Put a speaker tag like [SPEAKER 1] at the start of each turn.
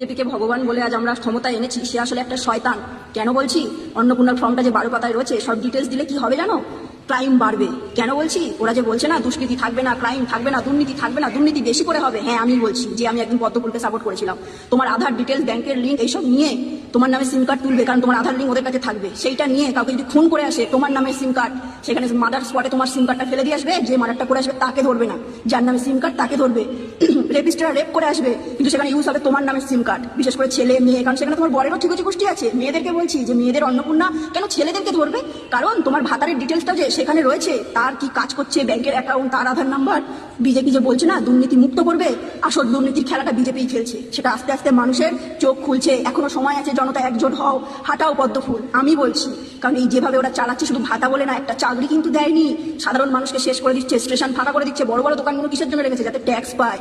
[SPEAKER 1] বিজেপিকে ভগবান বলে আজ আমরা ক্ষমতায় এনেছি, সে আসলে একটা শয়তান। কেন বলছি? অন্নপূর্ণার ফর্মটা যে 12 পাতায় রয়েছে, সব ডিটেলস দিলে কি হবে জানো? ক্রাইম বাড়বে। কেন বলছি? ওরা যে বলছে না দুষ্কৃতি থাকবে না, ক্রাইম থাকবে না, দুর্নীতি থাকবে না, দুর্নীতি বেশি করে হবে। হ্যাঁ, আমি বলছি যে আমি একদিন পদ্মফুলকে সাপোর্ট করেছিলাম। তোমার আধার ডিটেলস, ব্যাংকের লিঙ্ক এইসব নিয়ে তোমার নামে সিম কার্ড তুলবে, কারণ তোমার আধার লিঙ্ক ওদের কাছে থাকবে। সেইটা নিয়ে কাউকে যদি খুন করে আসে তোমার নামে সিম কার্ড, সেখানে মার্ডার স্পটে তোমার সিম কার্ডটা ফেলে দিয়ে আসবে। যে মার্ডারটা করে আসবে তাকে ধরবে না, যার নামে সিম কার্ড তাকে ধরবে। রেপিস্টরা রেপ করে আসবে, কিন্তু সেখানে ইউজ হবে তোমার নামের সিম কার্ড। বিশেষ করে ছেলে মেয়ে, কারণ সেখানে তোমার বরেরও ঠিকই গোষ্ঠী আছে। মেয়েদেরকে বলছি যে মেয়েদের অন্নপূর্ণা কেন ছেলেদেরকে ধরবে? কারণ তোমার ভাতারের ডিটেলসটা যে সেখানে রয়েছে, তার কি কাজ করছে, ব্যাংকের অ্যাকাউন্ট, তার আধার নাম্বার। বিজেপি যে বলছে না দুর্নীতি মুক্ত করবে, আসল দুর্নীতির খেলাটা বিজেপি খেলছে। সেটা আস্তে আস্তে মানুষের চোখ খুলছে। এখনো সময় আছে, জনতা একজোট হও, হাঁটাও পদ্মফুল। আমি বলছি, কারণ এই যেভাবে ওরা চালাচ্ছে, শুধু ভাতা বলে না, একটা চাকরি কিন্তু দেয়নি। সাধারণ মানুষকে শেষ করে দিচ্ছে, স্টেশন ফাঁকা করে দিচ্ছে। বড় বড় দোকানগুলো কিসের জন্য রেখেছে? যাতে ট্যাক্স পায়।